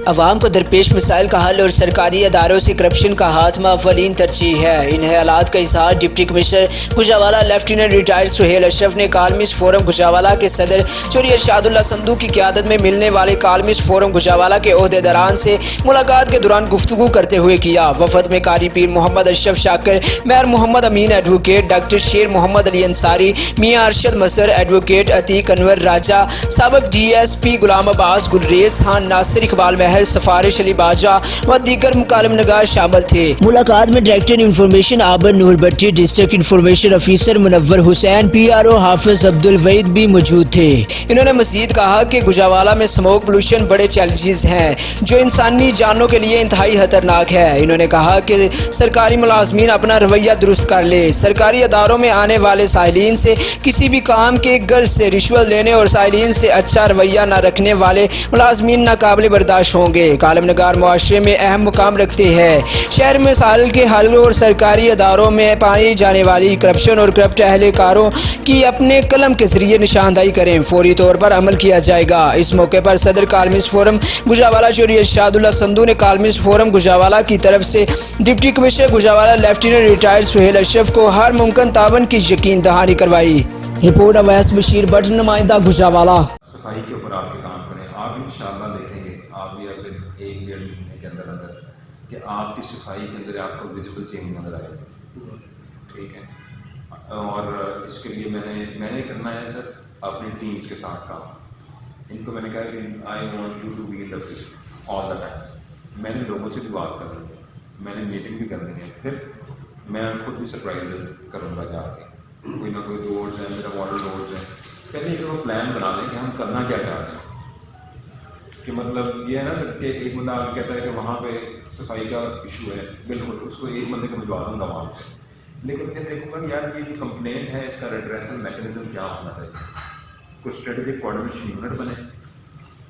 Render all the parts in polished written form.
عوام کو درپیش مسائل کا حل اور سرکاری اداروں سے کرپشن کا خاتمہ اولین ترجیح ہے۔ ان خیالات کا اظہار deputy commissioner Gujranwala lieutenant retired Sohail Ashraf نے کالمسٹ فورم گوجرانوالہ کے صدر چوہدری ارشاد اللہ سندھو کی قیادت میں ملنے والے کالمسٹ فورم گوجرانوالہ کے عہدیداران سے ملاقات کے دوران گفتگو کرتے ہوئے کیا۔ وفد میں قاری پیر محمد اشرف شاکر، میئر محمد امین ایڈوکیٹ ڈاکٹر شیر محمد علی انصاری، میاں ارشد مظہر، ایڈوکیٹ عتیق انور راجہ، سابق D S P Ghulam Abbas, galleries Khan, ناصر اقبال مہر، سفارش علی باجا و دیگر مکالم نگار شامل تھے۔ ملاقات میں ڈائریکٹر انفارمیشن عابد نور بٹی، ڈسٹرکٹ انفارمیشن آفیسر منور حسین، پی آر او حافظ عبدالوحید بھی موجود تھے۔ انہوں نے مزید کہا کہ گوجرانوالہ میں اسموک پولوشن بڑے چیلنجز ہیں جو انسانی جانوں کے لیے انتہائی خطرناک ہے۔ انہوں نے کہا کہ سرکاری ملازمین اپنا رویہ درست کر لیں۔ سرکاری اداروں میں آنے والے سائلین سے کسی بھی کام کے غرض سے رشوت لینے اور سائلین سے اچھا رویہ نہ رکھنے والے ملازمین ناقابل برداشت ہوں گے۔ کالم نگار معاشرے میں اہم مقام رکھتے ہیں۔ شہر میں مسائل کے حل اور سرکاری اداروں میں پائی جانے والی کرپشن اور کرپٹ اہلکاروں کی اپنے قلم کے ذریعے نشاندہی کریں، فوری طور پر عمل کیا جائے گا۔ اس موقع پر صدر کالمسٹ فورم گوجرانوالہ چوہدری ارشاد اللہ سندھو نے کالمسٹ فورم گوجرانوالہ کی طرف سے deputy commissioner Gujranwala lieutenant retired Sohail Ashraf کو ہر ممکن تعاون کی یقین دہانی کروائی۔ رپورٹ اویس بشیر بٹ، نمائندہ گوجرانوالہ۔ صفائی کے اوپر آپ کے کام کریں، آپ انشاءاللہ دیکھیں گے آپ بھی اگلے 1-1.5 مہینے کے اندر کہ آپ کی صفائی کے اندر آپ کو ویزیبل چینج نظر آئے گا، ٹھیک ہے۔ اور اس کے لیے میں نے کرنا ہے سر اپنی ٹیمز کے ساتھ کام۔ ان کو میں نے کہا کہ I want you to be in the field all the time. میں نے لوگوں سے بھی بات کر لی، میں نے میٹنگ بھی کرنی ہے، پھر میں خود بھی سرپرائز کروں گا جا کے۔ کوئی نہ کوئی روڈز ہیں، میرا ماڈل روڈز ہیں، پہلے ایک وہ پلان بنا لیں کہ ہم کرنا کیا چاہتے ہیں۔ کہ مطلب یہ ہے نا کہ ایک بندہ آگے کہتا ہے کہ وہاں پہ صفائی کا ایشو ہے، بالکل اس کو ایک بندے کو بھجوا دوں گا وہاں پہ، لیکن پھر دیکھوں گا کہ یار یہ جو کمپلینٹ ہے اس کا ریڈریسل میکینزم کیا ہونا چاہیے۔ کچھ اسٹریٹجک کوآرڈینیشن یونٹ بنے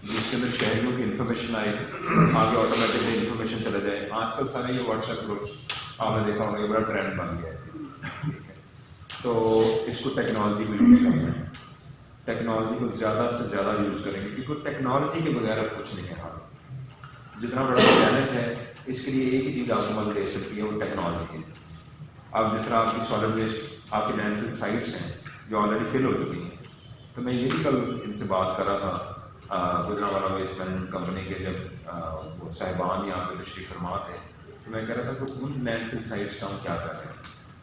جس کے اندر شہریوں کی انفارمیشن آئے، آگے آٹومیٹکلی انفارمیشن چلا جائے۔ آج کل سارے یہ واٹس ایپ گروپس آپ نے دیکھا ہوگا، یہ بڑا ٹرینڈ بن گیا ہے، تو اس کو ٹیکنالوجی کو یوز کرنا ہے۔ ٹیکنالوجی کو زیادہ سے زیادہ یوز کریں گے کیونکہ ٹیکنالوجی کے بغیر اب کچھ نہیں ہے۔ ہم جتنا بڑا چیلنج ہے اس کے لیے ایک ہی چیز آپ کو مدد دے سکتی ہے، وہ ٹیکنالوجی کی۔ اب جس طرح آپ کی سالڈ ویسٹ، آپ کی لینڈ فل سائٹس ہیں جو آلریڈی فل ہو چکی ہیں، تو میں یہ بھی کل ان سے بات کر رہا تھا گوجرانوالہ ویسٹ مینجمنٹ کمپنی کے جب وہ صاحبان یہاں پہ تشریف فرما تھے، تو میں کہہ رہا تھا کہ ان لینڈ فل سائٹس کا ہم کیا کر رہے ہیں۔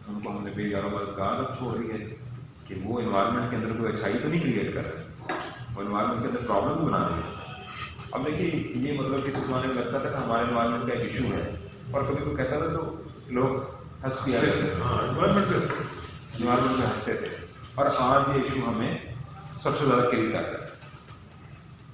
ان کو ہم نے بھی یاروں مددگار اب چھوڑ دیے کہ وہ انوائرمنٹ کے اندر کوئی اچھائی تو نہیں کریٹ کر رہے، وہ انوائرمنٹ کے اندر پرابلم بنا رہے ہیں۔ اب دیکھیے یہ مطلب کسی زمانے میں لگتا تھا کہ ہمارے انوائرمنٹ کا ایک ایشو ہے، اور کبھی کوئی کہتا تھا تو لوگ ہنس کیا کرتے تھے، انوائرمنٹ پہ ہنستے تھے، اور آج یہ ایشو ہمیں سب سے زیادہ کل کرتا ہے۔